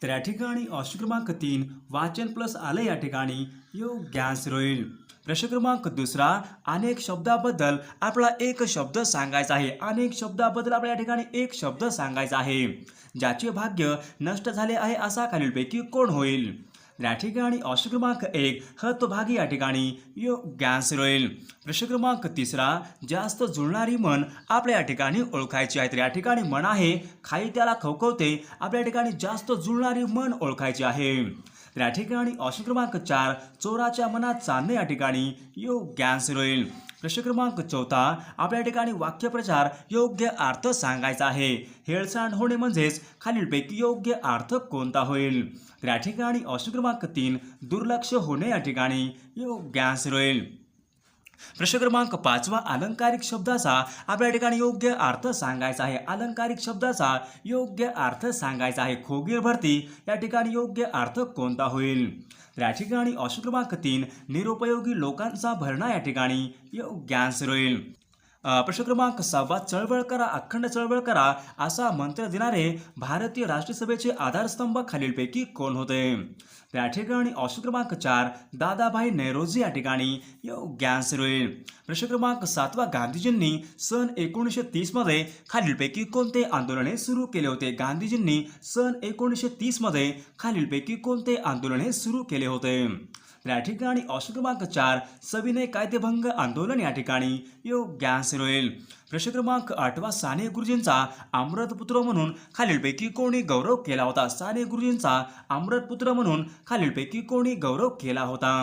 तर या ठिकाणी ऑप्शन क्रमांक 3 वाचन प्लस आलं या ठिकाणी योग्य आन्सर होईल. प्रश्न क्रमांक 2 अनेक शब्दाबद्दल आपल्याला एक शब्द सांगायचा आहे. अनेक शब्दाबद्दल आपल्या या ठिकाणी एक शब्द सांगायचा आहे. ज्याचे भाग्य नष्ट झाले आहे असा खालीलपैकी कोण होईल. या ठिकाणी ऑप्शन क्रमांक 1 हतभागी या ठिकाणी योग्य आन्सर होईल. प्रश्न क्रमांक 3 जास्त जुळणारी मन आपल्या या ठिकाणी ओळखायची आहे. तर या ठिकाणी मन आहे खाई त्याला खवखवते. आपल्या ठिकाणी जास्त जुळणारी मन ओळखायची आहे. तर या ठिकाणी ऑप्शन क्रमांक 4 चोराच्या मनात चांदणे या ठिकाणी योग्य आन्सर होईल. प्रश्न क्रमांक 4 आपल्या ठिकाणी वाक्यप्रचार योग्य अर्थ सांगायचा आहे. हेळसांड होणे म्हणजेच खालीलपैकी योग्य अर्थ कोणता होईल. तर या ठिकाणी ऑप्शन क्रमांक 3 दुर्लक्ष होणे या ठिकाणी योग्य आन्सर होईल. प्रश्न क्रमांक 5 अलंकारिक शब्दाचा आपल्या ठिकाणी योग्य अर्थ सांगायचा आहे. अलंकारिक शब्दाचा योग्य अर्थ सांगायचा आहे. खोगीर भरती या ठिकाणी योग्य अर्थ कोणता होईल. तर या ठिकाणी ऑप्शन क्रमांक 3 निरुपयोगी लोकांचा भरणा या ठिकाणी योग्य आन्सर होईल. प्रश्न क्रमांक 6 चळवळ करा अखंड चळवळ करा असा मंत्र देणारे भारतीय राष्ट्रीय सभेचे आधारस्तंभ खालीलपैकी कोण होते. तर या ठिकाणी ऑप्शन क्रमांक 4 दादाभाई नौरोजी या ठिकाणी योग्य आन्सर होईल. प्रश्न क्रमांक 7 गांधीजींनी सन 1930 मध्ये खालीलपैकी कोणते आंदोलने सुरू केले होते. गांधीजींनी सन 1930 मध्ये खालीलपैकी कोणते आंदोलने सुरू केले होते. तर या ठिकाणी ऑप्शन क्रमांक 4 सविनय कायदेभंग आंदोलन या ठिकाणी योग्य आन्सर होईल. प्रश्न क्रमांक 8 साने गुरुजींचा अमृतपुत्र म्हणून खालीलपैकी कोणी गौरव केला होता. साने गुरुजींचा अमृतपुत्र म्हणून खालीलपैकी कोणी गौरव केला होता.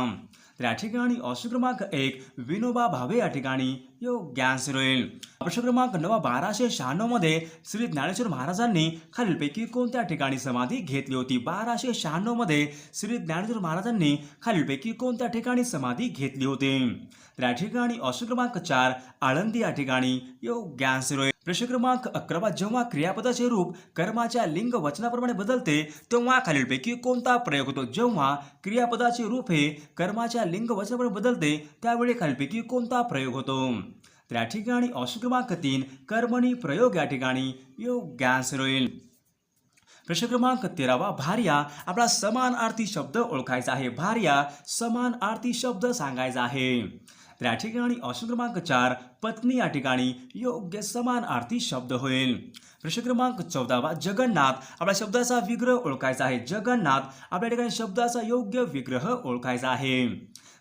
तर या ठिकाणी ऑप्शन क्रमांक 1 विनोबा भावे या ठिकाणी योग्य आन्सर होईल. प्रश्न क्रमांक 9 1296 मध्ये श्री ज्ञानेश्वर महाराजांनी खालीलपैकी कोणत्या ठिकाणी समाधी घेतली होती. 1296 मध्ये श्री ज्ञानेश्वर महाराजांनी खालीलपैकी कोणत्या ठिकाणी समाधी घेतली होती. तर या ठिकाणी ऑप्शन क्रमांक 4 आळंदी या ठिकाणी योग्य आन्सर होईल. प्रश्न क्रमांक 11 जेव्हा क्रियापदाचे रूप कर्माच्या लिंग वचनाप्रमाणे बदलते तेव्हा खालीलपैकी कोणता प्रयोग होतो. जेव्हा क्रियापदाचे रूप हे कर्माच्या लिंग वचनाप्रमाणे बदलते त्यावेळी खालीलपैकी कोणता प्रयोग होतो. तर या ठिकाणी ऑप्शन क्रमांक 3 कर्मणी प्रयोग या ठिकाणी योग्य आन्सर होईल. प्रश्न क्रमांक 13 भार्या आपला समानार्थी शब्द ओळखायचा आहे. भार्या समानार्थी शब्द सांगायचा आहे. तर या ठिकाणी ऑप्शन क्रमांक 4 पत्नी या ठिकाणी योग्य समानार्थी शब्द होईल. प्रश्न क्रमांक 14 जगन्नाथ आपल्या शब्दाचा विग्रह ओळखायचा आहे. जगन्नाथ आपल्या ठिकाणी शब्दाचा योग्य विग्रह ओळखायचा आहे.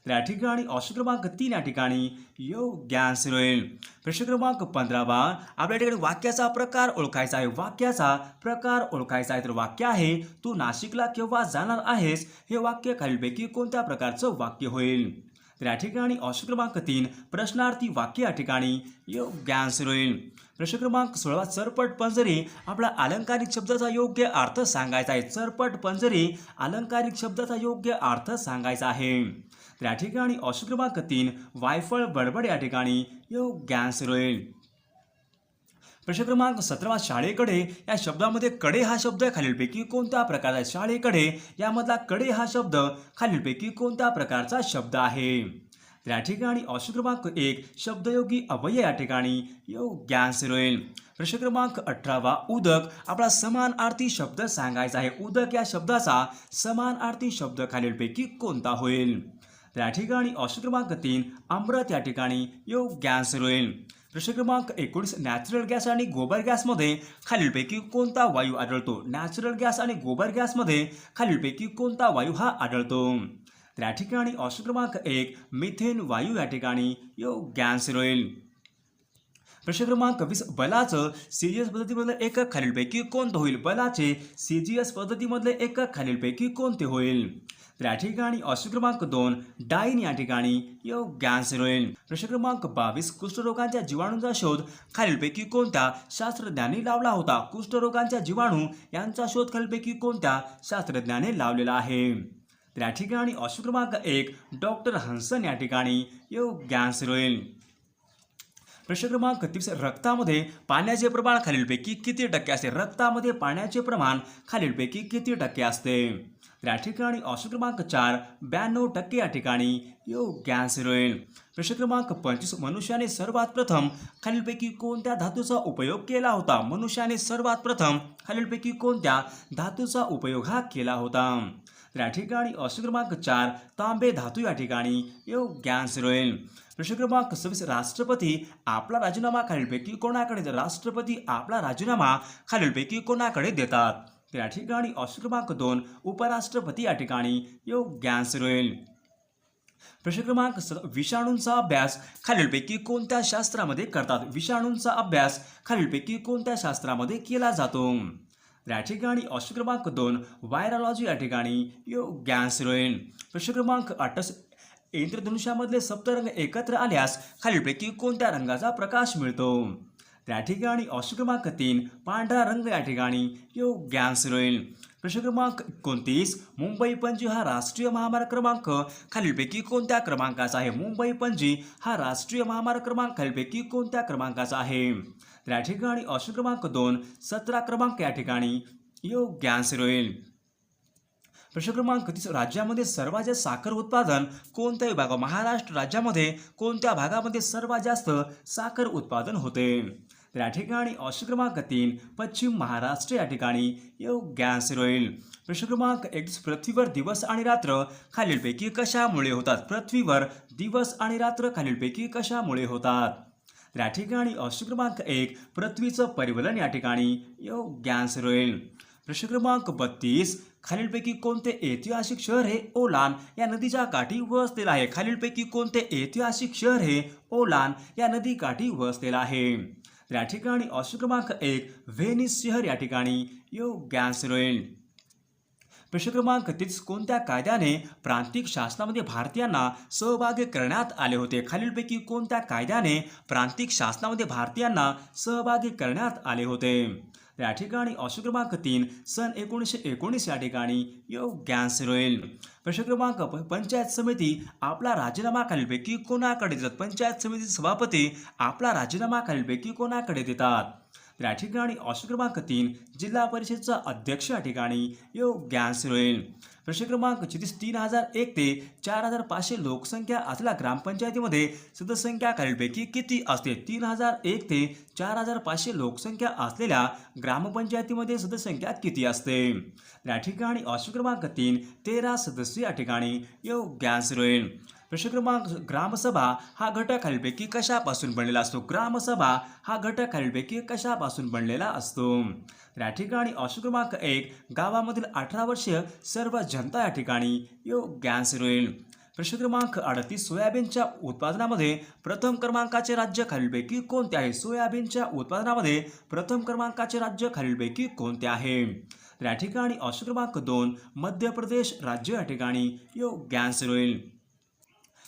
तर या ठिकाणी ऑप्शन क्रमांक 3 या ठिकाणी योग्य आन्सर होईल. प्रश्न क्रमांक 15 आपल्या ठिकाणी वाक्याचा प्रकार ओळखायचा आहे. वाक्याचा प्रकार ओळखायचा आहे. तर वाक्य आहे तू नाशिकला केव्हा जाणार आहेस. हे वाक्य खालीलपैकी कोणत्या प्रकारचं वाक्य होईल. तर या ठिकाणी ऑप्शन क्रमांक 3 प्रश्नार्थी वाक्य या ठिकाणी योग्य आन्सर होईल. प्रश्न क्रमांक 16 चरपट पंजरी आपला अलंकारिक शब्दाचा योग्य अर्थ सांगायचा आहे. चरपट पंजरी अलंकारिक शब्दाचा योग्य अर्थ सांगायचा आहे. तर या ठिकाणी ऑप्शन क्रमांक 3 वायफळ बडबड या ठिकाणी योग्य आन्सर होईल. प्रश्न क्रमांक 17 शाळेकडे या शब्दामध्ये कडे हा शब्द खालीलपैकी कोणत्या प्रकारचा आहे. शाळेकडे यामधला कडे हा शब्द खालीलपैकी कोणत्या प्रकारचा शब्द आहे. तर या ठिकाणी ऑप्शन क्रमांक 1 शब्दयोगी अव्यय या ठिकाणी योग्य आन्सर होईल. प्रश्न क्रमांक 18 उदक आपला समानार्थी शब्द सांगायचा आहे. उदक या शब्दाचा समानार्थी शब्द खालीलपैकी कोणता होईल. तर या ठिकाणी ऑप्शन क्रमांक 3 अमृत या ठिकाणी योग्य आन्सर होईल. प्रश्न क्रमांक 19 नॅचरल गॅस आणि गोबर गॅसमध्ये खालीलपैकी कोणता वायू आढळतो. नॅचरल गॅस आणि गोबर गॅसमध्ये खालीलपैकी कोणता वायू हा आढळतो. तर या ठिकाणी ऑप्शन क्रमांक 1 मिथेन वायू या ठिकाणी योग्य आन्सर होईल. प्रश्न क्रमांक 20 बलाचं सीजीएस पद्धतीमधले एकक खालीलपैकी कोणते होईल. बलाचे सीजीएस पद्धतीमधले एकक खालीलपैकी कोणते होईल. तर या ठिकाणी ऑप्शन क्रमांक 2 डाईन या ठिकाणी योग्य आन्सर होईल. प्रश्न क्रमांक 22 कुष्ठरोगांच्या जीवाणूंचा शोध खालीलपैकी कोणत्या शास्त्रज्ञांनी लावला होता. कुष्ठरोगांच्या जीवाणू यांचा शोध खालीलपैकी कोणत्या शास्त्रज्ञाने लावलेला आहे. तर या ठिकाणी ऑप्शन क्रमांक 1 डॉक्टर हन्सन या ठिकाणी योग्य आन्सर होईल. प्रश्न क्रमांक 30 रक्तामध्ये पाण्याचे प्रमाण खालीलपैकी किती टक्के असते? रक्तामध्ये पाण्याचे प्रमाण खालीलपैकी किती टक्के असते? तर या ठिकाणी ऑप्शन क्रमांक 4 92% या ठिकाणी योग्य आन्सर होईल. प्रश्न क्रमांक 25 मनुष्याने सर्वात प्रथम खालीलपैकी कोणत्या धातूचा उपयोग केला होता? मनुष्याने सर्वात प्रथम खालीलपैकी कोणत्या धातूचा उपयोग हा केला होता? तर या ठिकाणी ऑप्शन क्रमांक 4 तांबे धातू या ठिकाणी योग्य आन्सर होईल. प्रश्न क्रमांक 26 राष्ट्रपती आपला राजीनामा खालीलपैकी कोणाकडे देतात? राष्ट्रपती आपला राजीनामा खालीलपैकी कोणाकडे देतात? तर या ठिकाणी ऑप्शन क्रमांक 2 उपराष्ट्रपती या ठिकाणी योग्य आन्सर होईल. प्रश्न क्रमांक विषाणूंचा अभ्यास खालीलपैकी कोणत्या शास्त्रामध्ये करतात? विषाणूंचा अभ्यास खालीलपैकी कोणत्या शास्त्रामध्ये केला जातो? या ठिकाणी ऑप्शन क्रमांक 2 व्हायरॉलॉजी या ठिकाणी योग्य आन्सर होईल. प्रश्न क्रमांक 28 इंद्रधनुष्यामधले सप्तरंग एकत्र आल्यास खालीलपैकी कोणत्या रंगाचा प्रकाश मिळतो? त्या ठिकाणी ऑप्शन क्रमांक 3 पांढरा रंग या ठिकाणी योग्य आन्सर होईल. प्रश्न क्रमांक 29 मुंबई पणजी हा राष्ट्रीय महामार्ग क्रमांक खालीलपैकी कोणत्या क्रमांकाचा आहे? मुंबई पणजी हा राष्ट्रीय महामार्ग क्रमांक खालीलपैकी कोणत्या क्रमांकाचा आहे? तर या ठिकाणी ऑप्शन क्रमांक 2 17 क्रमांक या ठिकाणी योग्य आन्सर होईल. प्रश्न क्रमांक 30 राज्यामध्ये सर्वात जास्त साखर उत्पादन कोणत्या विभागात? महाराष्ट्र राज्यामध्ये कोणत्या भागामध्ये सर्वात जास्त साखर उत्पादन होते? तर या ठिकाणी ऑप्शन क्रमांक 3 पश्चिम महाराष्ट्र या ठिकाणी योग्य आन्सर होईल. प्रश्न क्रमांक 31 पृथ्वीवर दिवस आणि रात्र खालीलपैकी कशामुळे होतात? पृथ्वीवर दिवस आणि रात्र खालीलपैकी कशामुळे होतात? तर या ठिकाणी ऑप्शन क्रमांक 1 पृथ्वीचं परिवलन या ठिकाणी योग्य आन्सर होईल. प्रश्न क्रमांक 32 खालीलपैकी कोणते ऐतिहासिक शहर हे ओलान या नदीच्या काठी वसलेलं आहे? खालीलपैकी कोणते ऐतिहासिक शहर हे ओलान या नदीकाठी वसलेलं आहे? तर या ठिकाणी ऑप्शन क्रमांक 1 व्हेनिस शहर या ठिकाणी योग्य आन्सर होईल. प्रश्न क्रमांक 33 कोणत्या कायद्याने प्रांतिक शासनामध्ये भारतीयांना सहभागी करण्यात आले होते? खालीलपैकी कोणत्या कायद्याने प्रांतिक शासनामध्ये भारतीयांना सहभागी करण्यात आले होते? या ठिकाणी ऑप्शन क्रमांक 3 सन 1919 या ठिकाणी योग्य आन्सर होईल. प्रश्न क्रमांक पंचायत समिती आपला राजीनामा खालीलपैकी कोणाकडे देतात? पंचायत समिती सभापती आपला राजीनामा खालीलपैकी कोणाकडे देतात? तर या ठिकाणी ऑप्शन क्रमांक 3 जिल्हा परिषदचा अध्यक्ष या ठिकाणी योग्य आन्सर होईल. प्रश्न क्रमांक 36 3001 ते 4500 लोकसंख्या असलेल्या ग्रामपंचायतीमध्ये सदस्यसंख्या खालीलपैकी किती असते? 3001 ते 4500 लोकसंख्या असलेल्या ग्रामपंचायतीमध्ये सदस्यसंख्या किती असते? या ठिकाणी ऑप्शन क्रमांक 3 13 सदस्य या ठिकाणी योग्य आन्सर होईल. प्रश्न क्रमांक ग्रामसभा हा घटक खालीलपैकी कशापासून बनलेला असतो? ग्रामसभा हा घटक खालीलपैकी कशापासून बनलेला असतो? या ठिकाणी ऑप्शन क्रमांक 1 गावामधील 18 वर्षीय सर्व जनता या ठिकाणी योग्य आन्सर होईल. प्रश्न क्रमांक 38 सोयाबीनच्या उत्पादनामध्ये प्रथम क्रमांकाचे राज्य खालीलपैकी कोणते आहे? सोयाबीनच्या उत्पादनामध्ये प्रथम क्रमांकाचे राज्य खालीलपैकी कोणते आहे? तर या ठिकाणी ऑप्शन क्रमांक 2 मध्य प्रदेश राज्य या ठिकाणी योग्य आन्सर होईल.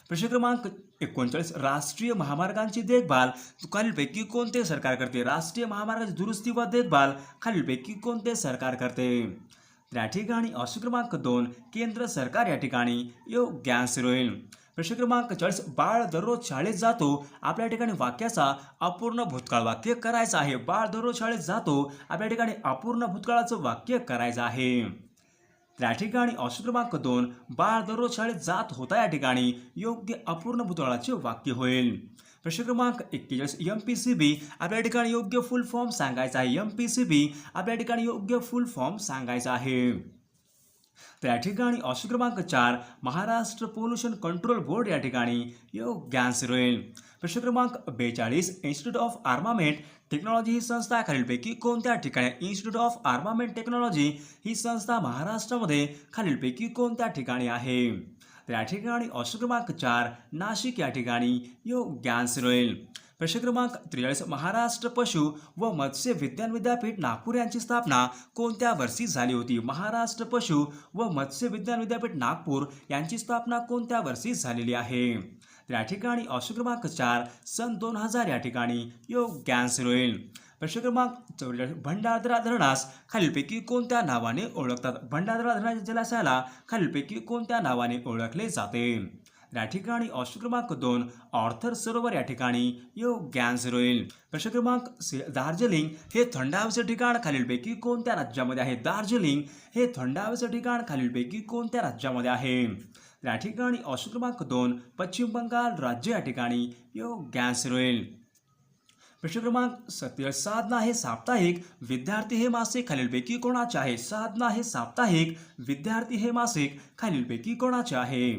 प्रश्न क्रमांक 39 राष्ट्रीय महामार्गांची देखभाल खालीलपैकी कोणते सरकार करते? राष्ट्रीय महामार्गाची दुरुस्ती व देखभाल खालीलपैकी कोणते सरकार करते? तर या ठिकाणी ऑप्शन क्रमांक 2 केंद्र सरकार या ठिकाणी योग्य आन्सर होईल. प्रश्न क्रमांक 40 बाळ दररोज शाळेत जातो आपल्या ठिकाणी वाक्याचा अपूर्ण भूतकाळ वाक्य करायचं आहे. बाळ दररोज शाळेत जातो आपल्या ठिकाणी अपूर्ण भूतकाळाचं वाक्य करायचं आहे. त्या ठिकाणी ऑप्शन क्रमांक 2 बाळ दररोज शाळेत जात होता या ठिकाणी योग्य अपूर्ण भूतकाळाचे वाक्य होईल. प्रश्न क्रमांक 41 MPCB आपल्या ठिकाणी योग्य फुल फॉर्म सांगायचा आहे. MPCB आपल्या ठिकाणी योग्य फुल फॉर्म सांगायचा आहे. तर या ठिकाणी ऑप्शन क्रमांक 4 महाराष्ट्र पोल्युशन कंट्रोल बोर्ड या ठिकाणी योग्य आन्सर होईल. प्रश्न क्रमांक 42 इन्स्टिट्यूट ऑफ आर्मामेंट टेक्नॉलॉजी ही संस्था खालीलपैकी कोणत्या ठिकाणी? इन्स्टिट्यूट ऑफ आर्मामेंट टेक्नॉलॉजी ही संस्था महाराष्ट्रामध्ये खालीलपैकी कोणत्या ठिकाणी आहे? तर या ठिकाणी ऑप्शन क्रमांक 4 नाशिक या ठिकाणी योग्य आन्सर होईल. प्रश्न क्रमांक 43 महाराष्ट्र पशु व मत्स्य विज्ञान विद्यापीठ नागपूर यांची स्थापना कोणत्या वर्षी झाली होती? महाराष्ट्र पशु व मत्स्य विज्ञान विद्यापीठ नागपूर यांची स्थापना कोणत्या वर्षी झालेली आहे? तर या ठिकाणी ऑप्शन क्रमांक 4 सन 2000 या ठिकाणी योग्य आन्सर होईल. प्रश्न क्रमांक 44 भंडारदरा धरणास खालीलपैकी कोणत्या नावाने ओळखतात? भंडारदरा धरणाच्या जलाशयाला खालीलपैकी कोणत्या नावाने ओळखले जाते? या ठिकाणी ऑप्शन क्रमांक 2 ऑर्थर सरोवर या ठिकाणी योग्य आन्सर होईल. प्रश्न क्रमांक दार्जिलिंग हे थंड हवेचे ठिकाण खालीलपैकी कोणत्या राज्यामध्ये आहे? दार्जिलिंग हे थंड हवेचे ठिकाण खालीलपैकी कोणत्या राज्यामध्ये आहे? या ठिकाणी ऑप्शन क्रमांक 2 पश्चिम बंगाल राज्य या ठिकाणी योग्य आन्सर होईल. प्रश्न क्रमांक 7 साधना हे साप्ताहिक विद्यार्थी हे मासिक खालीलपैकी कोणाचे आहे? साधना हे साप्ताहिक विद्यार्थी हे मासिक खालीलपैकी कोणाचे आहे?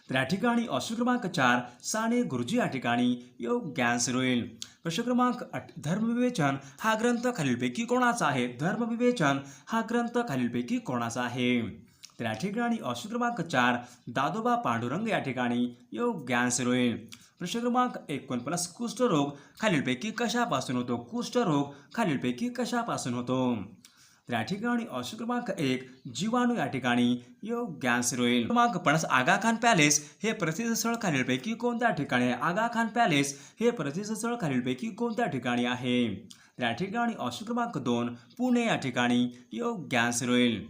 तर या ठिकाणी ऑप्शन क्रमांक 4 साने गुरुजी या ठिकाणी योग्य आन्सर होईल. प्रश्न क्रमांक 8 धर्मविवेचन हा ग्रंथ खालीलपैकी कोणाचा आहे? धर्मविवेचन हा ग्रंथ खालीलपैकी कोणाचा आहे? तर या ठिकाणी ऑप्शन क्रमांक 4 दादोबा पांडुरंग या ठिकाणी योग्य आन्सर होईल. प्रश्न क्रमांक 49 कुष्ठरोग खालीलपैकी कशापासून होतो? कुष्ठरोग खालीलपैकी कशापासून होतो? तर या ठिकाणी ऑप्शन क्रमांक 1 जीवाणू या ठिकाणी योग्य आन्सर होईल. क्रमांक 50 आगा खान पॅलेस हे प्रसिद्ध स्थळ खालीलपैकी कोणत्या ठिकाणी आहे? आगा खान पॅलेस हे प्रसिद्ध स्थळ खालीलपैकी कोणत्या ठिकाणी आहे? तर या ठिकाणी ऑप्शन क्रमांक 2 पुणे या ठिकाणी योग्य आन्सर होईल.